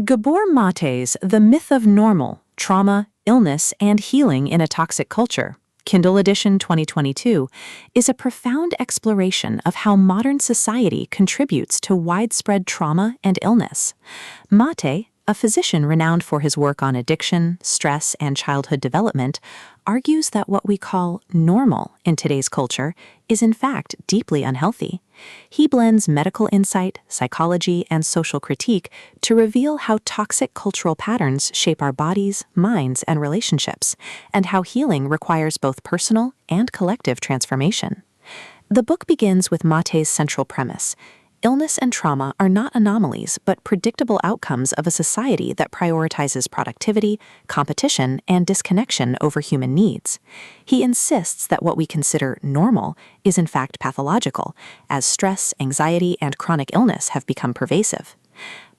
Gabor Maté's The Myth of Normal, Trauma, Illness, and Healing in a Toxic Culture, Kindle edition 2022, is a profound exploration of how modern society contributes to widespread trauma and illness. Maté, a physician renowned for his work on addiction, stress, and childhood development, argues that what we call normal in today's culture is in fact deeply unhealthy. He blends medical insight, psychology, and social critique to reveal how toxic cultural patterns shape our bodies, minds, and relationships, and how healing requires both personal and collective transformation. The book begins with Maté's central premise. Illness and trauma are not anomalies, but predictable outcomes of a society that prioritizes productivity, competition, and disconnection over human needs. He insists that what we consider normal is in fact pathological, as stress, anxiety, and chronic illness have become pervasive.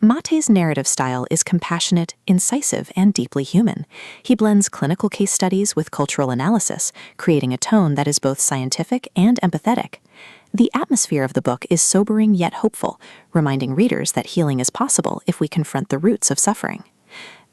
Maté's narrative style is compassionate, incisive, and deeply human. He blends clinical case studies with cultural analysis, creating a tone that is both scientific and empathetic. The atmosphere of the book is sobering yet hopeful, reminding readers that healing is possible if we confront the roots of suffering.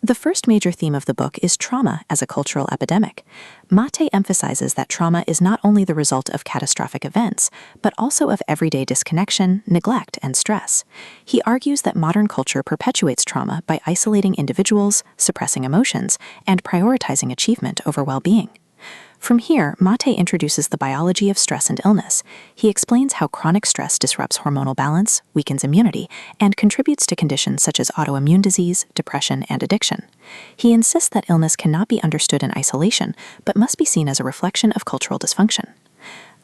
The first major theme of the book is trauma as a cultural epidemic. Maté emphasizes that trauma is not only the result of catastrophic events, but also of everyday disconnection, neglect, and stress. He argues that modern culture perpetuates trauma by isolating individuals, suppressing emotions, and prioritizing achievement over well-being. From here, Maté introduces the biology of stress and illness. He explains how chronic stress disrupts hormonal balance, weakens immunity, and contributes to conditions such as autoimmune disease, depression, and addiction. He insists that illness cannot be understood in isolation, but must be seen as a reflection of cultural dysfunction.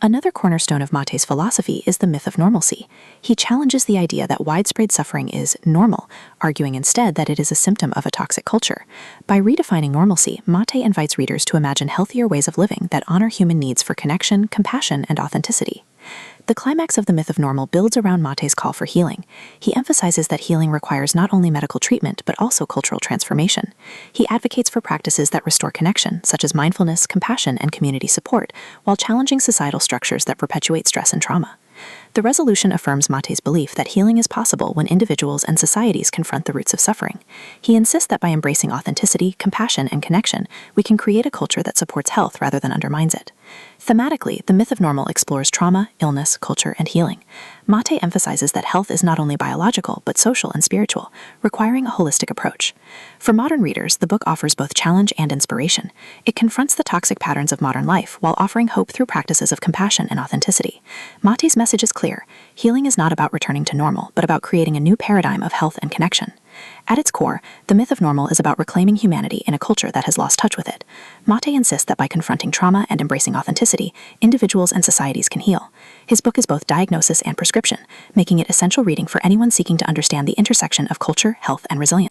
Another cornerstone of Maté's philosophy is the myth of normalcy. He challenges the idea that widespread suffering is normal, arguing instead that it is a symptom of a toxic culture. By redefining normalcy, Maté invites readers to imagine healthier ways of living that honor human needs for connection, compassion, and authenticity. The climax of the myth of normal builds around Maté's call for healing. He emphasizes that healing requires not only medical treatment, but also cultural transformation. He advocates for practices that restore connection, such as mindfulness, compassion, and community support, while challenging societal structures that perpetuate stress and trauma. The resolution affirms Maté's belief that healing is possible when individuals and societies confront the roots of suffering. He insists that by embracing authenticity, compassion, and connection, we can create a culture that supports health rather than undermines it. Thematically, the myth of normal explores trauma, illness, culture, and healing. Maté emphasizes that health is not only biological, but social and spiritual, requiring a holistic approach. For modern readers, the book offers both challenge and inspiration. It confronts the toxic patterns of modern life while offering hope through practices of compassion and authenticity. Maté's message is clear. Healing is not about returning to normal, but about creating a new paradigm of health and connection. At its core, the myth of normal is about reclaiming humanity in a culture that has lost touch with it. Maté insists that by confronting trauma and embracing authenticity, individuals and societies can heal. His book is both diagnosis and prescription, making it essential reading for anyone seeking to understand the intersection of culture, health, and resilience.